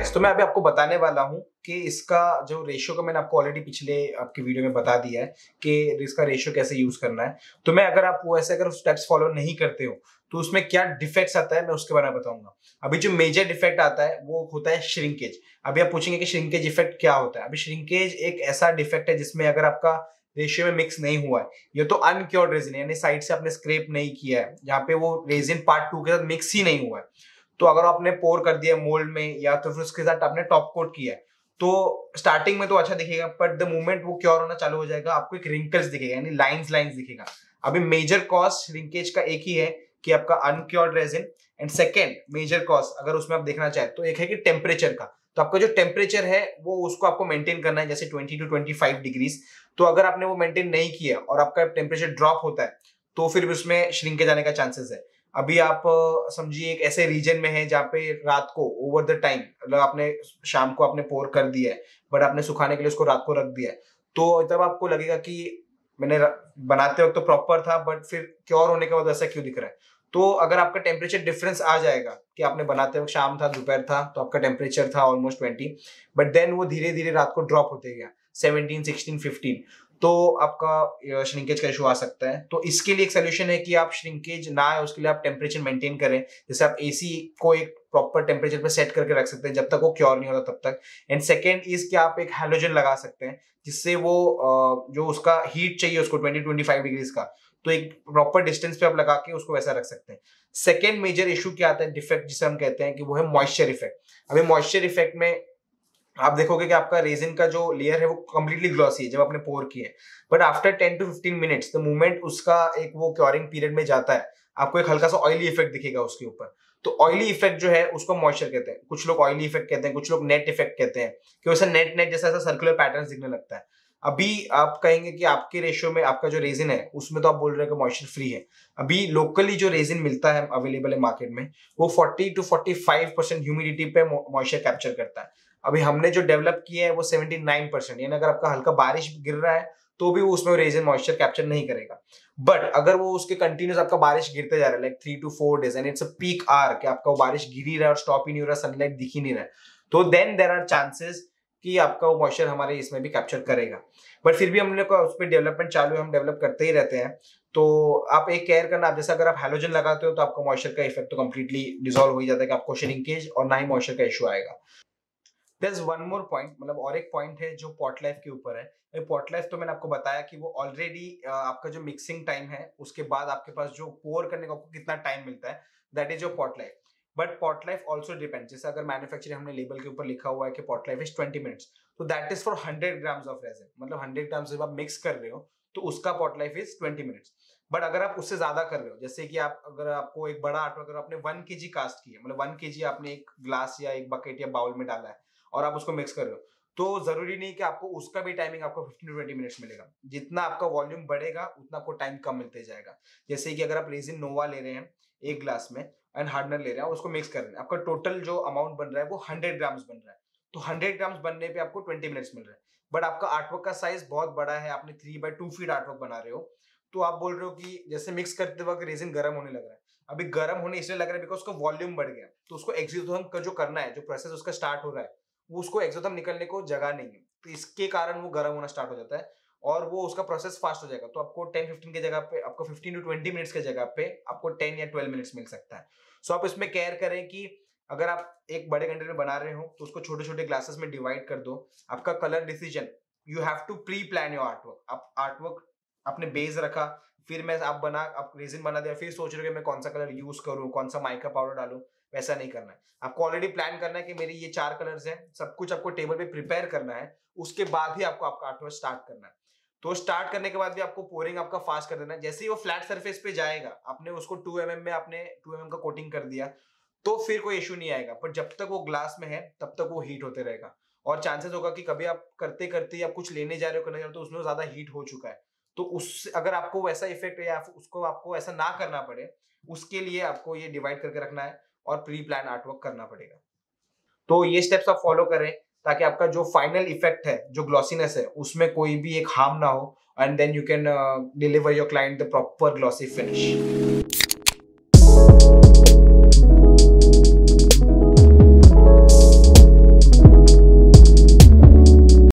Guys, तो मैं अभी आपको बताने वाला हूँ कि इसका जो रेशियो का मैंने आपको ऑलरेडी पिछले आपकी वीडियो में बता दिया है कि इसका रेशियो कैसे यूज करना है। तो मैं अगर वो ऐसे अगर स्टेप्स फॉलो नहीं करते हो तो उसमें क्या डिफेक्ट्स आता है मैं उसके बारे में बताऊंगा। अभी जो मेजर डिफेक्ट आता है वो होता है श्रिंकेज। अभी आप पूछेंगे कि श्रिंकेज इफेक्ट क्या होता है। अभी श्रिंकेज एक ऐसा डिफेक्ट है जिसमें अगर आपका रेशियो में मिक्स नहीं हुआ है, ये तो अनक्योर्ड रेजिन है, यानी साइड से आपने स्क्रेप नहीं किया है, जहाँ पे वो रेजिन पार्ट 2 के साथ मिक्स ही नहीं हुआ है। तो अगर आपने पोर कर दिया मोल्ड में या तो फिर उसके साथ आपने टॉप कोट किया है तो स्टार्टिंग में तो अच्छा दिखेगा, बट द मोमेंट वो क्योर होना चालू हो जाएगा आपको एक रिंकल्स दिखेगा, यानी लाइंस लाइंस दिखेगा। अभी मेजर कॉज श्रिंकेज का एक ही है कि आपका uncured resin, and second major cause अगर उसमें आप देखना चाहे तो एक है कि टेम्परेचर का। तो आपका जो टेम्परेचर है वो उसको आपको मेंटेन करना है, जैसे 20 to 25 डिग्रीज। तो अगर आपने वो मेंटेन नहीं किया और आपका टेम्परेचर ड्रॉप होता है तो फिर भी उसमें श्रिंकेज आने का चांसेस है। अभी आप समझिए एक ऐसे रीजन में है जहाँ पे रात को ओवर द टाइम, मतलब आपने शाम को आपने पोर कर दिया है बट आपने सुखाने के लिए उसको रात को रख दिया है, तो तब आपको लगेगा कि मैंने बनाते वक्त तो प्रॉपर था बट फिर क्योर होने के बाद ऐसा क्यों दिख रहा है। तो अगर आपका टेम्परेचर डिफरेंस आ जाएगा कि आपने बनाते वक्त शाम था दोपहर था तो आपका टेम्परेचर था ऑलमोस्ट 20, बट देन वो धीरे धीरे रात को ड्रॉप होते गया 17, 16, 15, तो आपका श्रिंकेज का इशू आ सकता है। तो इसके लिए एक सोल्यूशन है कि आप श्रिंकेज ना आए उसके लिए आप टेम्परेचर मेंटेन करें। जैसे आप एसी को एक प्रॉपर टेम्परेचर पे सेट करके रख सकते हैं जब तक वो क्योर नहीं होता तब तक। एंड सेकेंड इज कि आप एक हैलोजन लगा सकते हैं जिससे वो जो उसका हीट चाहिए उसको 20-25 डिग्रीज का, तो एक प्रॉपर डिस्टेंस पे आप लगा के उसको वैसा रख सकते हैं। सेकेंड मेजर इशू क्या आता है, डिफेक्ट जिसे हम कहते हैं, कि वो है मॉइस्चर इफेक्ट। अभी मॉइस्चर इफेक्ट में आप देखोगे कि आपका रेजिन का जो लेयर है वो कंप्लीटली ग्लॉसी है जब आपने पोर किया है, but after 10 to 15 minutes the moment उसका एक वो क्योरिंग पीरियड में जाता है आपको एक हल्का सा ऑयली इफेक्ट दिखेगा उसके ऊपर। तो ऑयली इफेक्ट जो है उसको मॉइस्चर कहते हैं, कुछ लोग ऑयली इफेक्ट कहते हैं, कुछ लोग नेट इफेक्ट कहते हैं कि वैसा नेट नेट जैसा ऐसा सर्कुलर पैटर्न दिखने लगता है। अभी आप कहेंगे कि आपके रेशियो में आपका जो रेजिन है उसमें तो आप बोल रहे हो कि मॉइस्चर फ्री है। अभी लोकली जो रेजिन मिलता है अवेलेबल है मार्केट में वो 40 to 45% ह्यूमिडिटी पे मॉइस्चर कैप्चर करता है। अभी हमने जो डेवलप किया है वो 79%, यानी अगर आपका हल्का बारिश गिर रहा है तो भी वो उसमें रेजिन मॉइस्चर कैप्चर नहीं करेगा। बट अगर वो उसके कंटिन्यूस आपका बारिश गिरते जा रहा है like 3 to 4 days and it's a peak hour कि आपका वो बारिश गिर ही रहा है और स्टॉप ही नहीं हो रहा, सनलाइट दिख ही नहीं रहा है, तो देन देयर आर चांसेस कि आपका वो मॉइस्चर हमारे इसमें भी कैप्चर करेगा। बट फिर भी हमने उस पर डेवलपमेंट चालू है, हम डेवलप करते ही रहते हैं। तो आप एक केयर करना, आप जैसे अगर आप हैलोजन लगाते हो तो आपका मॉइस्चर का इफेक्ट तो कंप्लीटली डिसॉल्व हो ही जाता है कि आपको श्रिंकेज और ना ही मॉइस्चर का इशू आएगा। There's one more point, मतलब और एक पॉइंट है जो पॉट लाइफ के ऊपर है। पॉट लाइफ तो मैंने आपको बताया कि वो ऑलरेडी आपका जो मिक्सिंग टाइम है उसके बाद आपके पास जो पोर करने का आपको कितना टाइम मिलता है, that is your pot life. But pot life also depend, जैसे अगर मैन्युफैक्चरिंग हमने लेबल के ऊपर लिखा हुआ है कि पॉट लाइफ इज 20 मिनट्स, तो that is for 100 grams of resin, मतलब 100 ग्राम्स जब आप मिक्स कर रहे हो तो उसका pot life is 20 minutes. But अगर आप उससे ज्यादा कर रहे हो, जैसे कि आप अगर आपको एक बड़ा आर्ट अगर आपने 1 kg कास्ट किया, मतलब 1 kg आपने एक ग्लास या एक बकेट या बाउल में डाला है और आप उसको मिक्स कर रहे हो, तो जरूरी नहीं कि आपको उसका भी टाइमिंग आपको 15 to 20 मिनट्स मिलेगा। जितना आपका वॉल्यूम बढ़ेगा उतना आपको टाइम कम मिलते जाएगा। जैसे कि अगर आप रेजिन नोवा ले रहे हैं एक ग्लास में एंड हार्डनर ले रहे हैं उसको मिक्स कर रहे हैं, आपका टोटल जो अमाउंट बन रहा है वो 100 ग्राम्स बन रहा है, तो 100 ग्राम्स बनने पे आपको 20 मिनट्स मिल रहा है। बट आपका आर्टवर्क का साइज बहुत बड़ा है, आपने 3x2 फीट आर्टवर्क बना रहे हो, तो आप बोल रहे हो कि जैसे मिक्स करते वक्त रेजिन गर्म होने लग रहा है। अभी गर्म होने इसलिए लग रहा है बिकॉज उसका वॉल्यूम बढ़ गया, तो उसको एक्सोथर्म का जो करना है, जो प्रोसेस उसका स्टार्ट हो रहा है, उसको एक्सोथर्म निकलने को जगह नहीं है, तो इसके कारण वो गर्म होना स्टार्ट हो जाता है और वो उसका प्रोसेस फास्ट हो जाएगा। तो आपको 10-15 की जगह पे आपको 15 to 20 मिनट्स की जगह पे आपको 10 या 12 मिनट्स मिल सकता है। सो आप इसमें केयर करें कि अगर आप एक बड़े कंटेनर में बना रहे हो तो उसको छोटे छोटे ग्लासेस में डिवाइड कर दो। आपका colour decision, you have to pre plan your artwork. आप आर्टवर्क आपने बेस रखा, फिर मैं आप रेजिन बना दिया, फिर सोच रहे हो कि मैं कौन सा कलर यूज करूं, कौन सा माइका पाउडर डालूं, वैसा नहीं करना है। आपको ऑलरेडी प्लान करना है कि मेरी ये 4 कलर्स हैं, सब कुछ आपको टेबल पे प्रिपेयर करना है, उसके बाद ही आपको आपका आर्टवर्क स्टार्ट करना है। तो स्टार्ट करने के बाद भी आपको पोरिंग आपका फास्ट कर देना है। जैसे ही वो फ्लैट सरफेस पे जाएगा, आपने उसको 2 mm में आपने 2 mm का कोटिंग कर दिया तो फिर कोई इशू नहीं आएगा, पर जब तक वो ग्लास में है तब तक वो हीट होते रहेगा और चांसेस होगा कि कभी आप करते करते आप कुछ लेने जा रहे हो करने जा रहे हो तो उसमें ज्यादा हीट हो चुका है। तो उस अगर आपको वैसा इफेक्ट है या उसको आपको ऐसा ना करना पड़े, उसके लिए आपको ये डिवाइड करके रखना है और प्री प्लान आर्टवर्क करना पड़ेगा। तो ये स्टेप्स आप फॉलो करें ताकि आपका जो फाइनल इफेक्ट है, जो ग्लॉसीनेस है, उसमें कोई भी एक हार्म ना हो and then you can deliver your client the proper glossy finish.